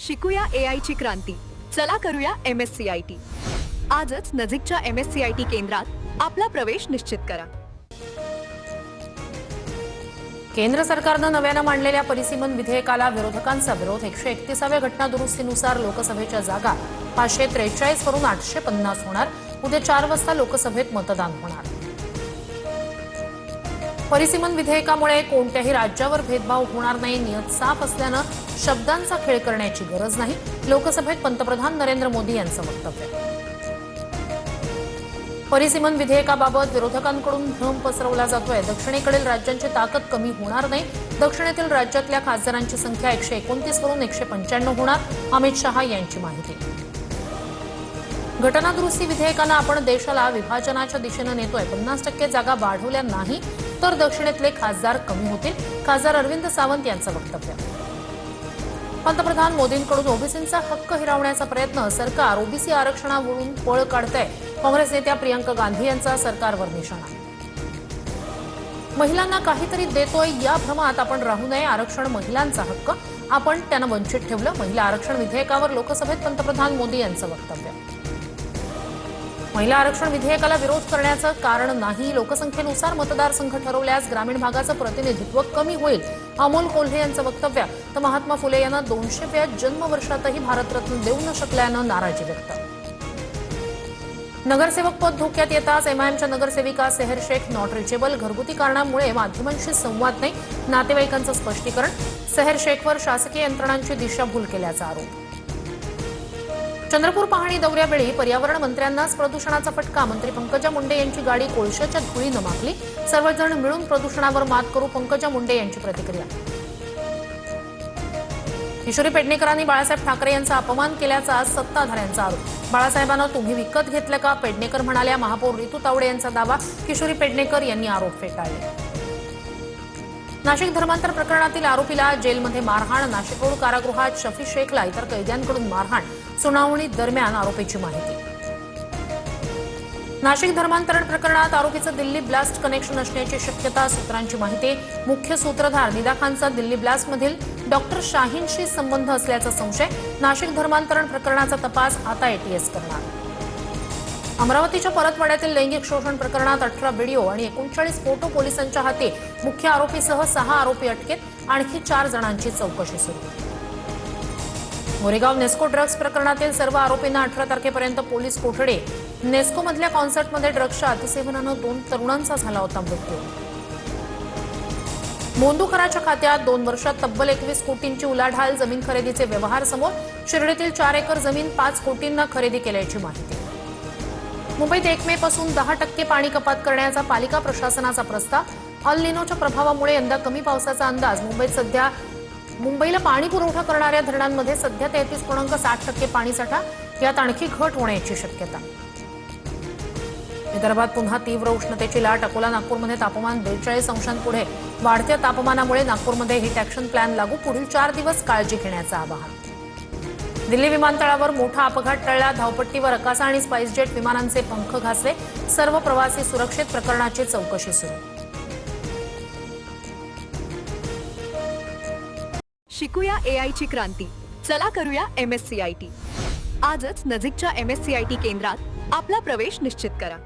शिकूया AI ची क्रांती. चला करूया MSCIT. आजच नजीकच्या MSCIT केंद्रात आपला प्रवेश निश्चित करा. केंद्र सरकारनं नव्यानं मांडलेल्या परिसीमन विधेयकाला विरोधकांचा विरोध. 131व्या घटना दुरुस्तीनुसार लोकसभेच्या जागा 543 वरून 850 होणार. उद्या 4 वाजता लोकसभेत मतदान होणार. परिसीमन विधेयकामुळे कोणत्याही राज्यावर भेदभाव होणार नाही. नियत साफ असल्यानं शब्दांचा खेळ करण्याची गरज नाही. लोकसभेत पंतप्रधान नरेंद्र मोदी यांचं वक्तव्य. परिसीमन विधेयकाबाबत विरोधकांकडून भ्रम पसरवला जातोय. दक्षिणेकडील राज्यांची ताकद कमी होणार नाही. दक्षिणेतील राज्यातल्या खासदारांची संख्या 129 वरून 195 होणार. अमित शहा यांची माहिती. घटना दुरुस्ती विधेयकानं आपण देशाला विभाजनाच्या दिशेनं नेतोय. 50% जागा वाढवल्या नाही तर दक्षिणेतले खासदार कमी होतील. खासदार अरविंद सावंत यांचं वक्तव्य. पंतप्रधान मोदींकडून ओबीसींचा हक्क हिरावण्याचा प्रयत्न. सरकार ओबीसी आरक्षणावरून पळ काढतंय. काँग्रेस नेत्या प्रियंका गांधी यांचा सरकारवर निशाणा. महिलांना काहीतरी देतोय या भ्रमात आपण राहू नये. आरक्षण महिलांचा हक्क, आपण त्यांना वंचित ठेवलं. महिला आरक्षण विधेयकावर लोकसभेत पंतप्रधान मोदी यांचं वक्तव्य. महिला आरक्षण विधेयकाला विरोध करण्याचं कारण नाही. लोकसंख्येनुसार मतदारसंघ ठरवल्यास ग्रामीण भागाचं प्रतिनिधित्व कमी होईल. अमोल कोल्हे यांचं वक्तव्य. तर महात्मा फुले यांना 200व्या जन्मवर्षातही भारतरत्न देऊ न शकल्यानं नाराजी व्यक्त. नगरसेवक पद धोक्यात येताच एमआयएमच्या नगरसेविका सेहर शेख नॉट रिचेबल. घरगुती कारणामुळे माध्यमांशी संवाद नाही. नातेवाईकांचं स्पष्टीकरण. सेहर शेखवर शासकीय यंत्रणांची दिशाभूल केल्याचा आरोप. चंद्रपूर पाहणी दौऱ्यावेळी पर्यावरण मंत्र्यांनाच प्रदूषणाचा फटका. मंत्री पंकजा मुंडे यांची गाडी कोळशाच्या धुळीनं माखली. सर्वजण मिळून प्रदूषणावर मात करू, पंकजा मुंडे यांची प्रतिक्रिया. किशोरी पेडणेकरांनी बाळासाहेब ठाकरे यांचा अपमान केल्याचा सत्ताधाऱ्यांचा आरोप. बाळासाहेबांना तुम्ही विकत घेतलं का, पेडणेकर म्हणाल्या. महापौर रितू तावडे यांचा दावा. किशोरी पेडणेकर यांनी आरोप फेटाळले. नाशिक धर्मांतर प्रकरणातील आरोपीला जेलमध्ये मारहाण. नाशिक रोड कारागृहात शफी शेखला इतर कैद्यांकडून मारहाण. सुनावणी दरम्यान आरोपीची माहिती. नाशिक धर्मांतरण प्रकरणात आरोपीचं दिल्ली ब्लास्ट कनेक्शन असण्याची शक्यता. सूत्रांची माहिती. मुख्य सूत्रधार निदा खानचा दिल्ली ब्लास्टमधील डॉक्टर शाहीनशी संबंध असल्याचा संशय. नाशिक धर्मांतरण प्रकरणाचा तपास आता एटीएस करणार. अमरावतीच्या परतवाड्यातील लैंगिक शोषण प्रकरणात 18 व्हिडिओ आणि 39 फोटो पोलिसांच्या हाती. मुख्य आरोपीसह 6 आरोपी अटकेत. आणखी 4 जणांची चौकशी सुरू. मोरेगाव नेस्को ड्रग्ज प्रकरणातील सर्व आरोपींना 18 तारखेपर्यंत पोलीस कोठडी. नेस्कोमधल्या कॉन्सर्टमध्ये ड्रग्जच्या अतिसेवनानं 2 तरुणांचा झाला होता मृत्यू. मोंदूखराच्या खात्यात 2 वर्षात तब्बल 21 कोटींची उलाढाल. जमीन खरेदीचे व्यवहार समोर. शिर्डीतील 4 एकर जमीन 5 कोटींना खरेदी केल्याची माहिती. मुंबईत 1 मे पासून 10% पाणी कपात करण्याचा पालिका प्रशासनाचा प्रस्ताव. अल निनोच्या प्रभावामुळे यंदा कमी पावसाचा अंदाज. मुंबईला पाणी पुरवठा करणाऱ्या धरणांमध्ये सध्या 33.60% पाणीसाठा. यात आणखी घट होण्याची शक्यता. विदर्भात पुन्हा तीव्र उष्णतेची लाट. अकोला नागपूरमध्ये तापमान 42 अंशांपुढे. वाढत्या तापमानामुळे नागपूरमध्ये हिट ॲक्शन प्लॅन लागू. पुढील 4 दिवस काळजी घेण्याचं आवाहन. दिल्ली विमानतळावर मोठा अपघात टळला. धावपट्टीवर अकासा आणि स्पाइसजेट विमानांचे पंख घासले. सर्व प्रवासी सुरक्षित. प्रकरणाची चौकशी सुरू. शिकूया AI ची क्रांती. चला करूया MSCIT. आजच नजीकच्या MSCIT केंद्रात आपला प्रवेश निश्चित करा.